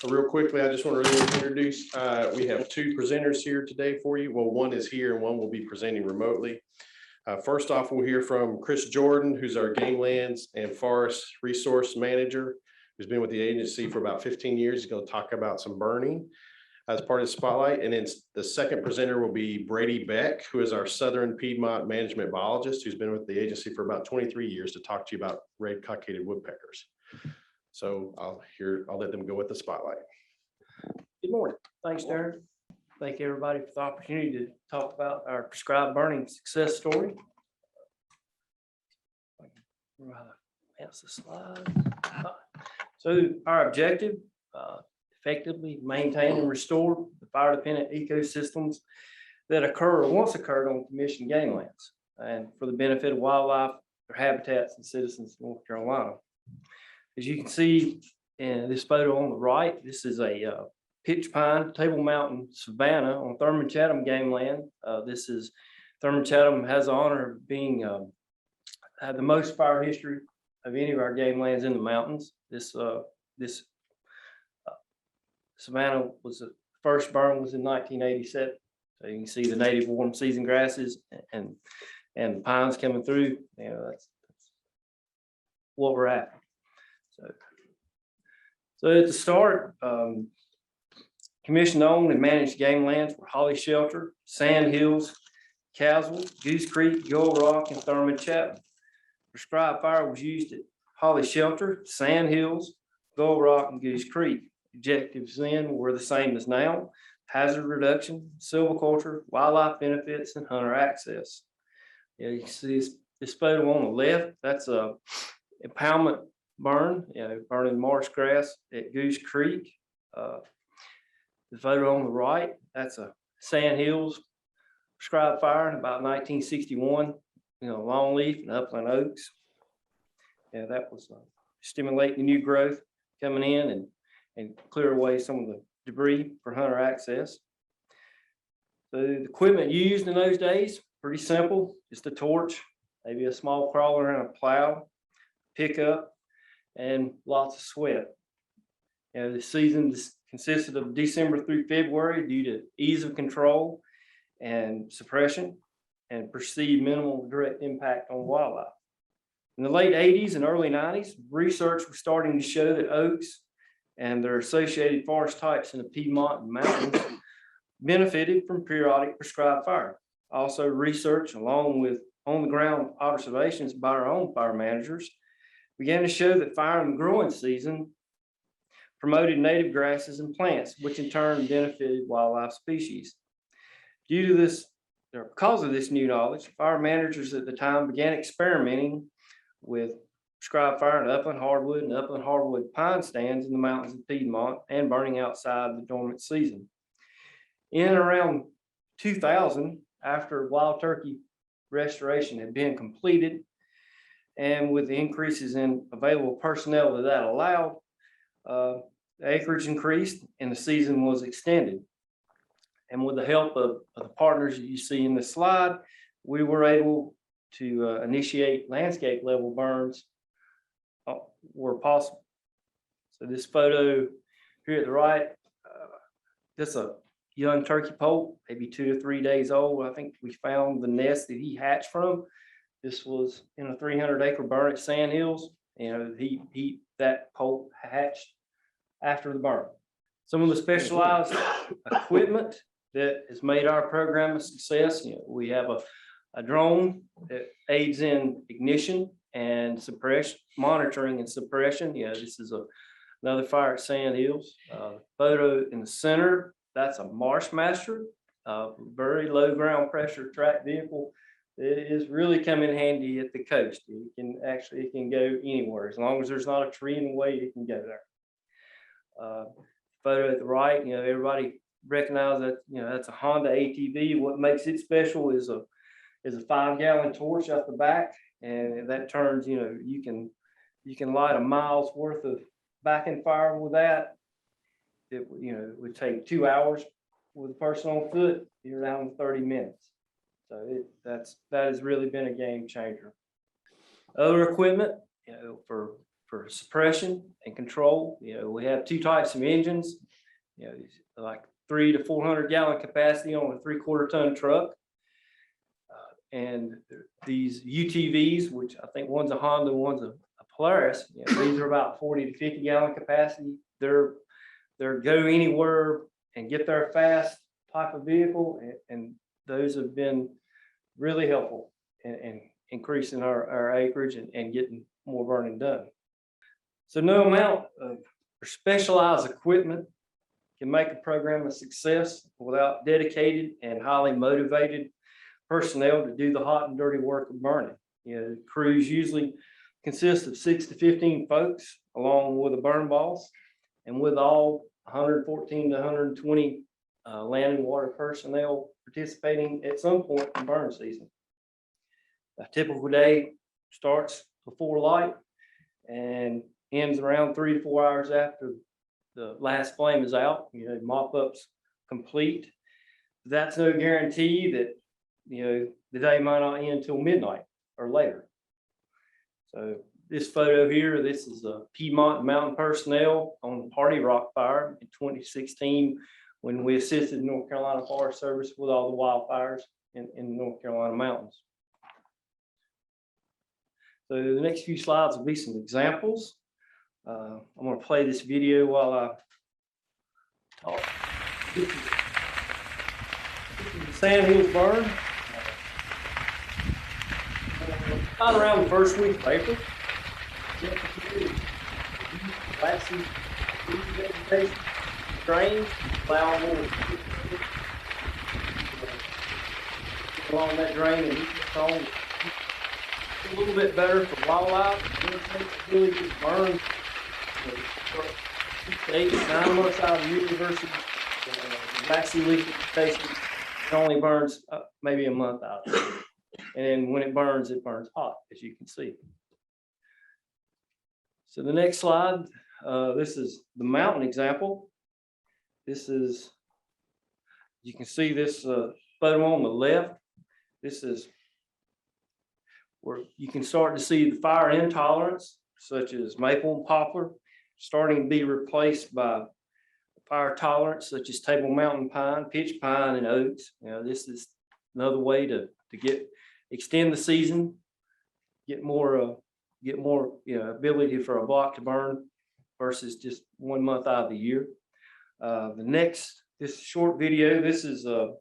Real quickly, I just want to introduce, we have two presenters here today for you. Well, one is here and one will be presenting remotely. First off, we'll hear from Chris Jordan, who's our Game Lands and Forest Resource Manager, who's been with the agency for about 15 years. He's going to talk about some burning as part of the spotlight. And then the second presenter will be Brady Beck, who is our Southern Piedmont Management Biologist, who's been with the agency for about 23 years to talk to you about red cockaded woodpeckers. So I'll let them go with the spotlight. Good morning. Thanks, Darren. Thank everybody for the opportunity to talk about our prescribed burning success story. That's the slide. So our objective, effectively maintain and restore the fire dependent ecosystems that occur or once occurred on commissioned game lands and for the benefit of wildlife, their habitats, and citizens of North Carolina. As you can see in this photo on the right, this is a pitch pine Table Mountain savanna on Thurman Chatham game land. Thurman Chatham has the honor of being had the most fire history of any of our game lands in the mountains. This savanna was the first burn was in 1987. So you can see the native warm season grasses and the pines coming through. You know, that's what we're at. So at the start, commission owned and managed game lands were Holly Shelter, Sand Hills, Caswell, Goose Creek, Gull Rock, and Thurman Chatham. Prescribed fire was used at Holly Shelter, Sand Hills, Gull Rock, and Goose Creek. Objectives then were the same as now: hazard reduction, silviculture, wildlife benefits, and hunter access. Yeah, you can see this photo on the left. That's a impoundment burn, burning marsh grass at Goose Creek. The photo on the right, that's a Sand Hills prescribed fire in about 1961, longleaf and upland oaks. Yeah, that was stimulating the new growth coming in and clear away some of the debris for hunter access. So the equipment used in those days, pretty simple, just a torch, maybe a small crawler and a plow, pickup, and lots of sweat. The season consisted of December through February due to ease of control and suppression and perceived minimal direct impact on wildlife. In the late 80s and early 90s, research was starting to show that oaks and their associated forest types in the Piedmont Mountains benefited from periodic prescribed fire. Also, research along with on-the-ground observations by our own fire managers began to show that fire in the growing season promoted native grasses and plants, which in turn benefited wildlife species. Due to this, or because of this new knowledge, fire managers at the time began experimenting with prescribed fire in upland hardwood pine stands in the mountains of Piedmont and burning outside the dormant season. In and around 2000, after wild turkey restoration had been completed, and with the increases in available personnel that allowed, the acreage increased and the season was extended. And with the help of the partners that you see in the slide, we were able to initiate landscape level burns where possible. So this photo here at the right, that's a young turkey poult, maybe 2 to 3 days old. I think we found the nest that he hatched from. This was in a 300-acre burn at Sand Hills. That poult hatched after the burn. Some of the specialized equipment that has made our program a success. We have a drone that aids in ignition and suppression, monitoring and suppression. This is another fire at Sand Hills. Photo in the center, that's a Marshmaster, very low ground pressure track vehicle. It is really come in handy at the coast. It can go anywhere. As long as there's not a tree in the way, it can go there. Photo at the right, everybody recognize that, that's a Honda ATV. What makes it special is a 5-gallon torch out the back, and that turns, you can light a mile's worth of backing fire with that. It would take 2 hours with a person on foot. You're down in 30 minutes. So that has really been a game changer. Other equipment, for for suppression and control. We have two types of engines, like 300 to 400 gallon capacity on a 3/4 ton truck. And these UTVs, which I think one's a Honda, one's a Polaris, these are about 40 to 50 gallon capacity. They're go anywhere and get there fast type of vehicle, and those have been really helpful in increasing our acreage and getting more burning done. So no amount of specialized equipment can make a program a success without dedicated and highly motivated personnel to do the hot and dirty work of burning. Crews usually consist of 6 to 15 folks, along with a burn boss, and with all 114 to 120 land and water personnel participating at some point in burn season. A typical day starts before light and ends around 3 to 4 hours after the last flame is out. Mop up's complete. That's no guarantee that the day might not end until midnight or later. So this photo here, this is a Piedmont Mountain personnel on the Party Rock fire in 2016, when we assisted North Carolina Forest Service with all the wildfires in the North Carolina mountains. So the next few slides will be some examples. I'm going to play this video while I talk. This is the Sand Hills burn. About around the first week of April. Waxy vegetation drains, allow more along that drain, and it's on a little bit better for wildlife. It really gets burned 8 to 9 months out of the year versus waxy leaf vegetation. It only burns maybe a month out. And then when it burns hot, as you can see. So the next slide, this is the mountain example. This is, you can see this photo on the left. This is where you can start to see the fire intolerance, such as maple and poplar, starting to be replaced by fire tolerance, such as Table Mountain pine, pitch pine, and oaks. This is another way to extend the season, get more ability for a block to burn versus just 1 month out of the year. This short video, this is the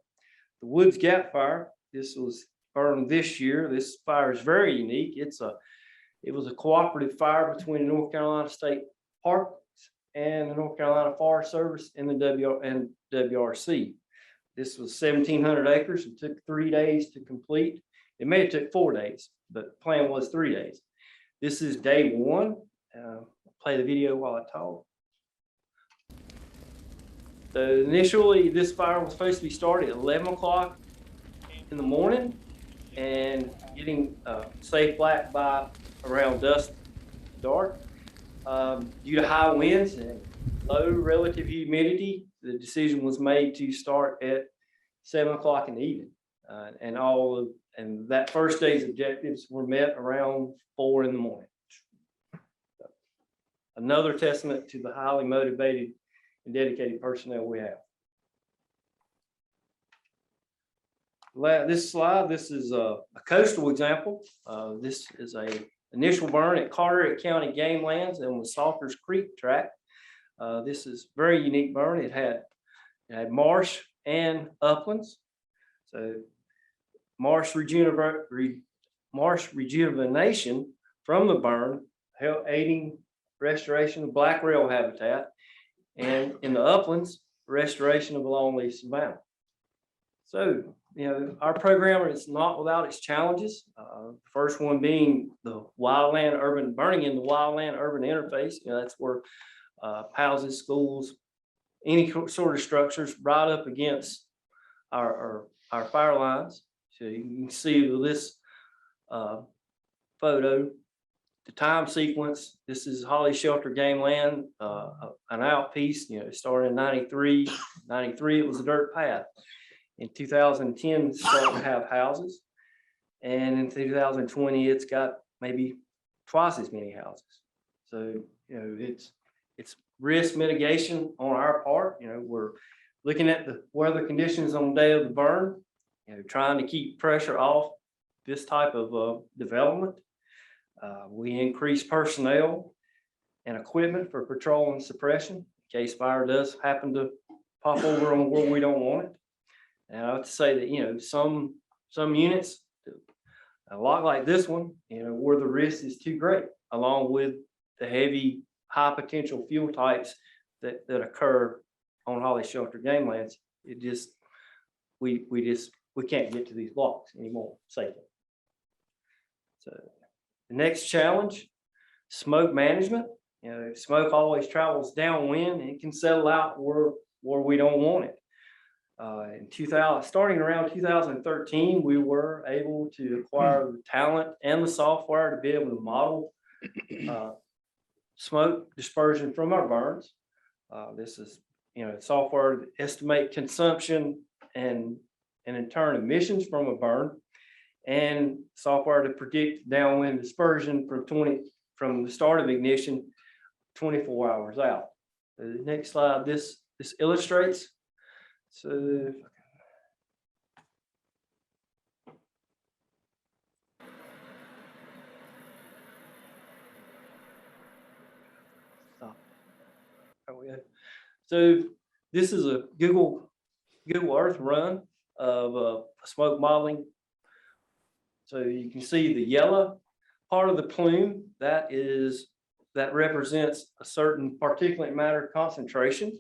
Woods Gap fire. This was burned this year. This fire is very unique. It was a cooperative fire between the North Carolina State Parks and the North Carolina Forest Service and the WRC. This was 1,700 acres. It took 3 days to complete. It may have took 4 days, but the plan was 3 days. This is day one. I'll play the video while I talk. So initially, this fire was supposed to be started at 11 o'clock in the morning and getting safe black by around dusk, dark. Due to high winds and low relative humidity, the decision was made to start at 7 o'clock in the evening. And that first day's objectives were met around 4 in the morning. Another testament to the highly motivated and dedicated personnel we have. This slide, this is a coastal example. This is a initial burn at Carteret County Game Lands and with Salters Creek tract. This is a very unique burn. It had marsh and uplands. So marsh rejuvenation from the burn, aiding restoration of black rail habitat, and in the uplands, restoration of a longleaf savanna. So, our program is not without its challenges. The first one being the wildland urban burning in the wildland urban interface. That's where houses, schools, any sort of structures right up against our fire lines. So you can see this photo, the time sequence. This is Holly Shelter Game Land, an out piece. It started in 93. 93, it was a dirt path. In 2010, it started to have houses. And in 2020, it's got maybe twice as many houses. So, it's risk mitigation on our part. We're looking at the weather conditions on the day of the burn, trying to keep pressure off this type of development. We increase personnel and equipment for patrol and suppression in case fire does happen to pop over on where we don't want it. And I would say that, some units, a lot like this one, where the risk is too great, along with the heavy, high potential fuel types that occur on Holly Shelter game lands. We can't get to these blocks anymore safely. So the next challenge, smoke management. Smoke always travels downwind and it can settle out where we don't want it. Starting around 2013, we were able to acquire the talent and the software to be able to model smoke dispersion from our burns. This is, software to estimate consumption and in turn emissions from a burn, and software to predict downwind dispersion from the start of ignition 24 hours out. The next slide, this illustrates. So So this is a Google Earth run of smoke modeling. So you can see the yellow part of the plume that represents a certain particulate matter concentration.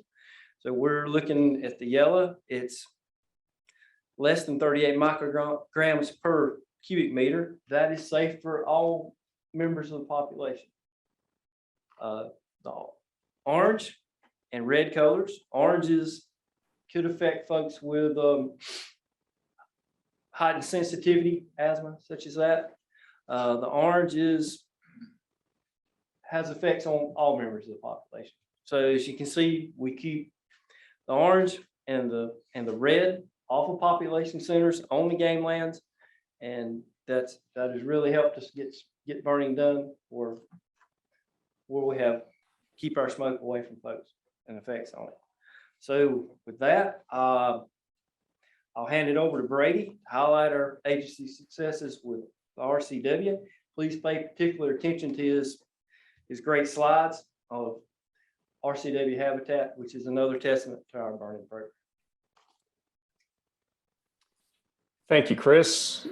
So we're looking at the yellow. It's less than 38 micrograms per cubic meter. That is safe for all members of the population. The orange and red colors. Oranges could affect folks with heightened sensitivity, asthma, such as that. The orange has effects on all members of the population. So as you can see, we keep the orange and the red off of population centers on the game lands, and that has really helped us get burning done where we keep our smoke away from folks and effects on it. So with that, I'll hand it over to Brady to highlight our agency successes with the RCW. Please pay particular attention to his great slides of RCW Habitat, which is another testament to our burning program. Thank you, Chris.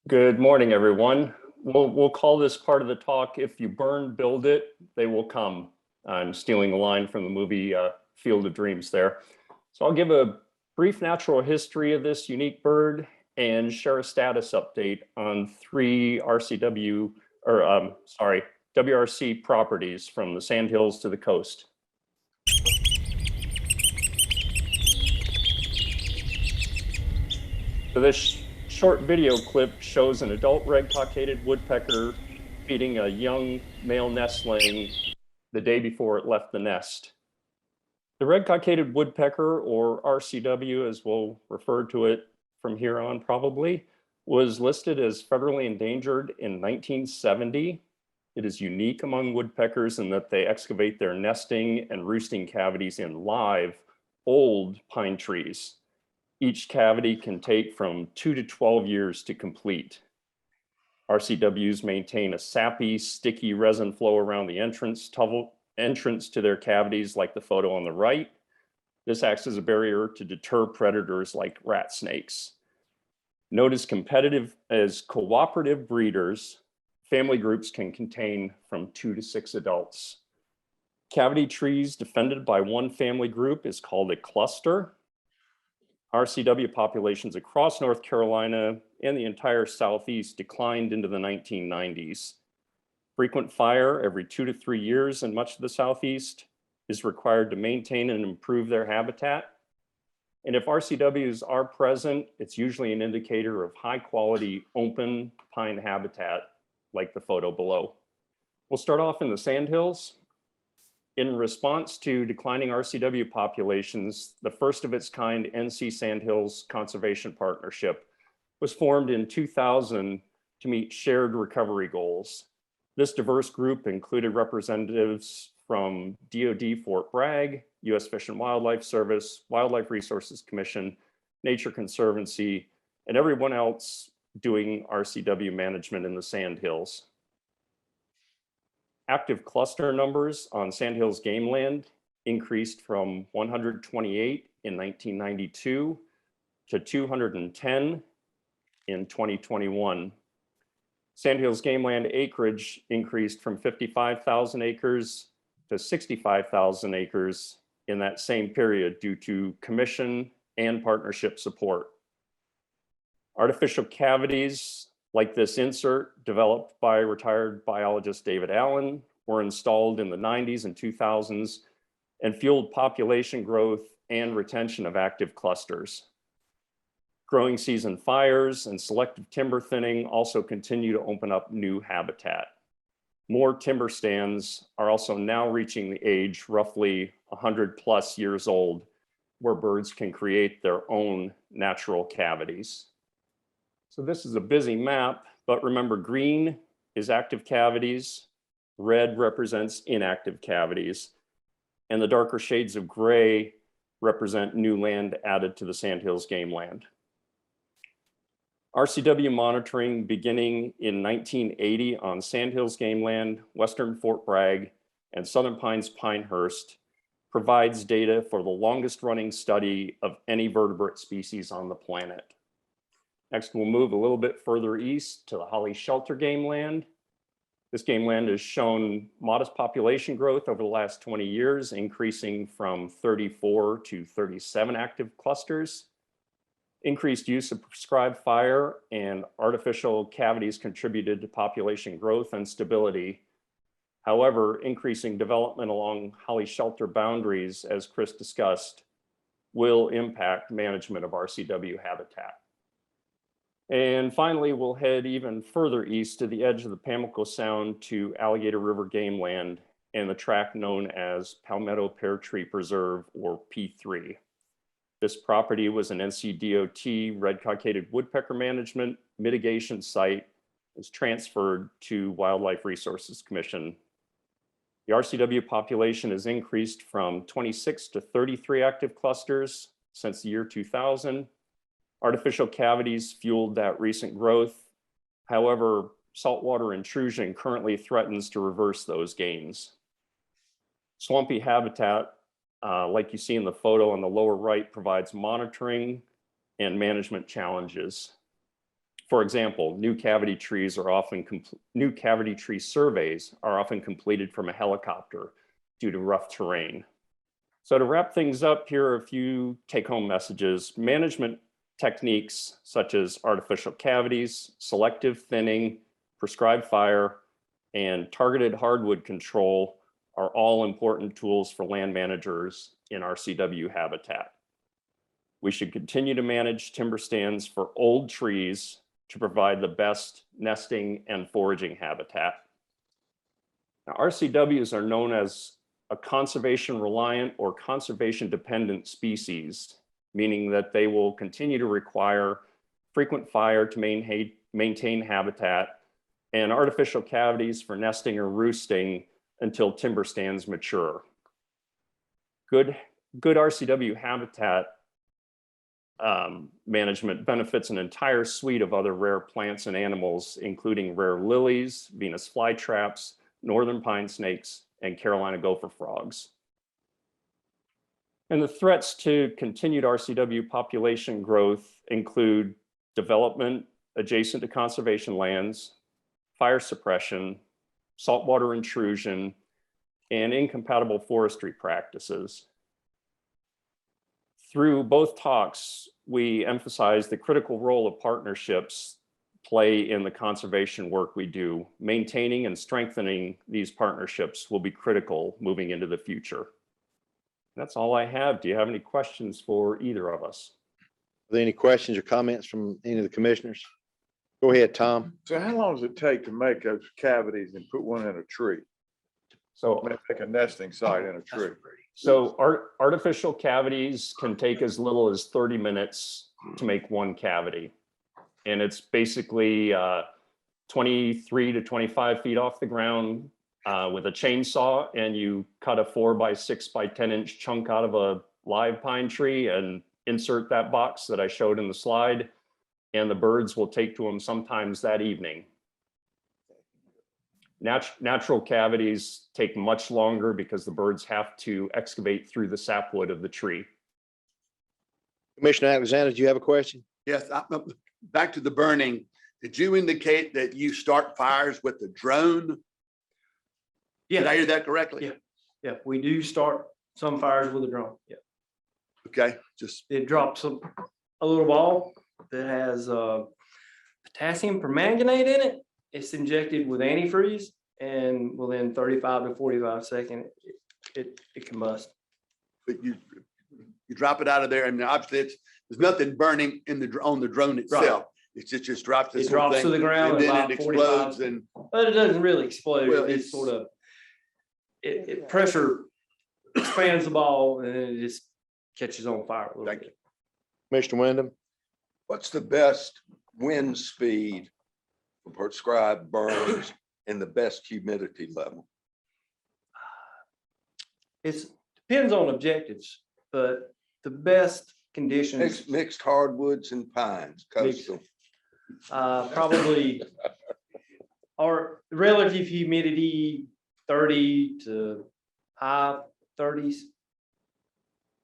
Good morning, everyone. We'll call this part of the talk, "If you burn, build it, they will come." I'm stealing a line from the movie Field of Dreams there. So I'll give a brief natural history of this unique bird and share a status update on 3 WRC properties from the Sandhills to the coast. So this short video clip shows an adult red-cockaded woodpecker feeding a young male nestling the day before it left the nest. The red-cockaded woodpecker, or RCW as we'll refer to it from here on probably, was listed as federally endangered in 1970. It is unique among woodpeckers in that they excavate their nesting and roosting cavities in live, old pine trees. Each cavity can take from 2 to 12 years to complete. RCWs maintain a sappy, sticky resin flow around the entrance to their cavities, like the photo on the right. This acts as a barrier to deter predators like rat snakes. Note as cooperative breeders, family groups can contain from 2 to 6 adults. Cavity trees defended by one family group is called a cluster. RCW populations across North Carolina and the entire Southeast declined into the 1990s. Frequent fire every 2 to 3 years in much of the Southeast is required to maintain and improve their habitat. And if RCWs are present, it's usually an indicator of high quality open pine habitat, like the photo below. We'll start off in the Sandhills. In response to declining RCW populations, the first of its kind NC Sandhills Conservation Partnership was formed in 2000 to meet shared recovery goals. This diverse group included representatives from DoD Fort Bragg, U.S. Fish and Wildlife Service, Wildlife Resources Commission, Nature Conservancy, and everyone else doing RCW management in the Sandhills. Active cluster numbers on Sandhills game land increased from 128 in 1992 to 210 in 2021. Sandhills game land acreage increased from 55,000 acres to 65,000 acres in that same period due to commission and partnership support. Artificial cavities like this insert, developed by retired biologist David Allen, were installed in the 90s and 2000s and fueled population growth and retention of active clusters. Growing season fires and selective timber thinning also continue to open up new habitat. More timber stands are also now reaching the age roughly 100+ years old, where birds can create their own natural cavities. So this is a busy map, but remember, green is active cavities, red represents inactive cavities, and the darker shades of gray represent new land added to the Sandhills game land. RCW monitoring beginning in 1980 on Sandhills game land, Western Fort Bragg, and Southern Pines Pinehurst provides data for the longest running study of any vertebrate species on the planet. Next, we'll move a little bit further east to the Holly Shelter game land. This game land has shown modest population growth over the last 20 years, increasing from 34 to 37 active clusters. Increased use of prescribed fire and artificial cavities contributed to population growth and stability. However, increasing development along Holly Shelter boundaries, as Chris discussed, will impact management of RCW habitat. And finally, we'll head even further east to the edge of the Pamlico Sound to Alligator River game land and the tract known as Palmetto Pear Tree Preserve, or P3. This property was an NCDOT red cockaded woodpecker management mitigation site. It was transferred to Wildlife Resources Commission. The RCW population has increased from 26 to 33 active clusters since the year 2000. Artificial cavities fueled that recent growth. However, saltwater intrusion currently threatens to reverse those gains. Swampy habitat, like you see in the photo on the lower right, provides monitoring and management challenges. For example, new cavity tree surveys are often completed from a helicopter due to rough terrain. So to wrap things up, here are a few take-home messages. Management techniques such as artificial cavities, selective thinning, prescribed fire, and targeted hardwood control are all important tools for land managers in RCW habitat. We should continue to manage timber stands for old trees to provide the best nesting and foraging habitat. Now, RCWs are known as a conservation reliant or conservation dependent species, meaning that they will continue to require frequent fire to maintain habitat and artificial cavities for nesting or roosting until timber stands mature. Good RCW habitat management benefits an entire suite of other rare plants and animals, including rare lilies, Venus flytraps, northern pine snakes, and Carolina gopher frogs. And the threats to continued RCW population growth include development adjacent to conservation lands, fire suppression, saltwater intrusion, and incompatible forestry practices. Through both talks, we emphasize the critical role of partnerships play in the conservation work we do. Maintaining and strengthening these partnerships will be critical moving into the future. That's all I have. Do you have any questions for either of us? Are there any questions or comments from any of the commissioners? Go ahead, Tom. So how long does it take to make those cavities and put one in a tree? So, Make a nesting site in a tree. so artificial cavities can take as little as 30 minutes to make one cavity. And it's basically 23 to 25 feet off the ground with a chainsaw, and you cut a 4x6 by 10-inch chunk out of a live pine tree and insert that box that I showed in the slide, and the birds will take to them sometimes that evening. Natural cavities take much longer because the birds have to excavate through the sapwood of the tree. Commissioner Alexander, do you have a question? Yes, back to the burning. Did you indicate that you start fires with the drone? Did I Yeah, hear that correctly? Yeah. yeah, we do start some fires with a drone. Yeah, Okay, just, it drops a little ball that has potassium permanganate in it. It's injected with antifreeze, and within 35 to 45 seconds, it combusts. but you drop it out of there, and obviously there's nothing burning in on the drone itself. It just drops this It little drops to thing, the ground and then about it 45 explodes and But it doesn't really explode. Well, It it's- sort of, it pressure expands the ball, and then it just catches on fire a little Thank bit. Commissioner Wyndham? What's the best wind speed for prescribed burns and the best humidity level? It depends on objectives, but the best conditions, Mixed hardwoods and pines, coastal. probably are relative humidity 30 to high 30s,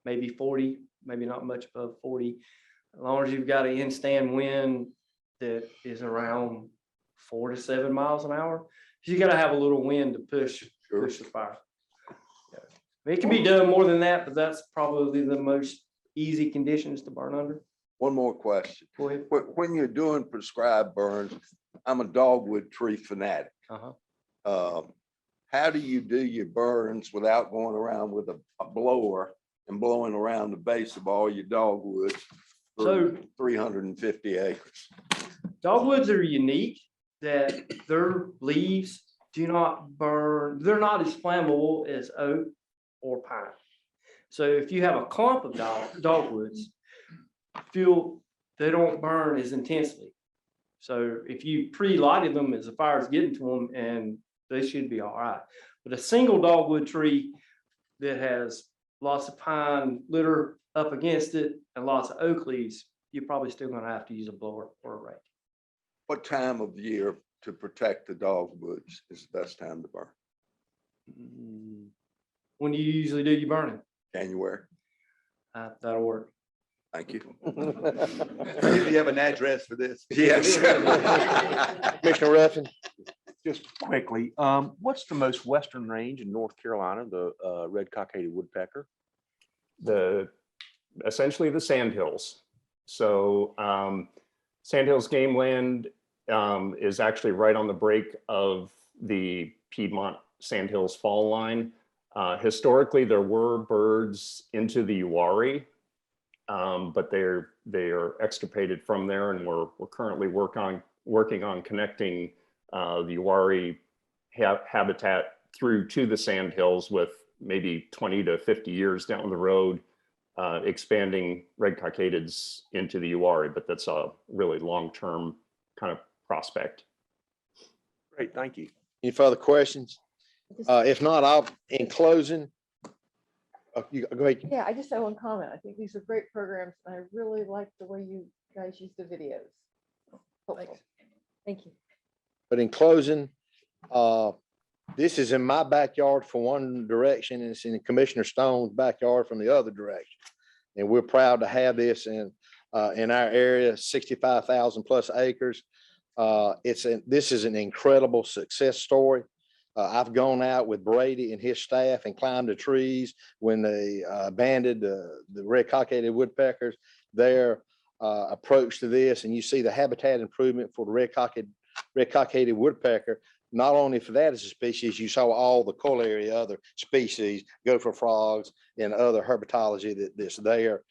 maybe 40, maybe not much above 40. As long as you've got an in-stand wind that is around 4 to 7 miles an hour, you got to have a little wind to push the fire. Yeah. It can be done more than that, but that's probably the most easy conditions to burn under. One more question. Go ahead. When you're doing prescribed burns, I'm a dogwood tree fanatic. Uh-huh. How do you do your burns without going around with a blower and blowing around the base of all your dogwoods for So 350 acres? dogwoods are unique that their leaves do not burn. They're not as flammable as oak or pine. So if you have a clump of dogwoods, they don't burn as intensely. So if you pre-lighted them as the fire's getting to them, and they should be all right. But a single dogwood tree that has lots of pine litter up against it and lots of oak leaves, you're probably still gonna have to use a blower or a rake. What time of year to protect the dogwoods is the best time to burn? When do you usually do your burning? January. That'll work. Thank you. do you have an address for this? Yes. Commissioner Ruffin? Just quickly, what's the most western range in North Carolina, the red cockaded woodpecker? Essentially the Sandhills. So Sandhills Game Land is actually right on the break of the Piedmont Sandhills Fall line. Historically, there were birds into the Uwharrie, but they are extirpated from there, and we're currently working on connecting the Uwharrie habitat through to the Sandhills, with maybe 20 to 50 years down the road, expanding red cockadeds into the Uwharrie, but that's a really long-term kind of prospect. Great, thank you. Any further questions? If not, in closing, you go ahead. Yeah, I just have one comment. I think these are great programs, and I really like the way you guys use the videos. Helpful. Thank you. But in closing, this is in my backyard from one direction, and it's in Commissioner Stone's backyard from the other direction. And we're proud to have this in our area, 65,000 plus acres. This is an incredible success story. I've gone out with Brady and his staff and climbed the trees when they banded the red cockaded woodpeckers. Their approach to this, and you see the habitat improvement for the red cockaded woodpecker. Not only for that as a species, you saw all the corollary other species, gopher frogs and other herpetology that's there.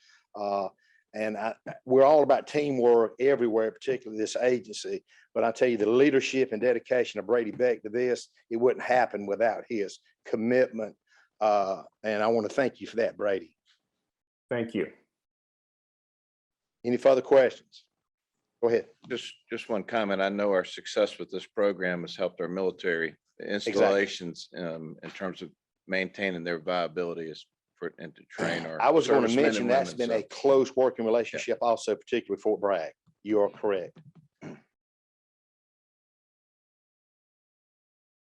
We're all about teamwork everywhere, particularly this agency. But I tell you, the leadership and dedication of Brady Beck to this, it wouldn't happen without his commitment. And I want to thank you for that, Brady. Thank you. Any further questions? Go ahead. Just one comment. I know our success with this program has helped our military installations in terms of maintaining their viability as for, and to train our. I was going to servicemen mention and that's women, been a so- close working relationship also, particularly Fort Bragg. You are correct.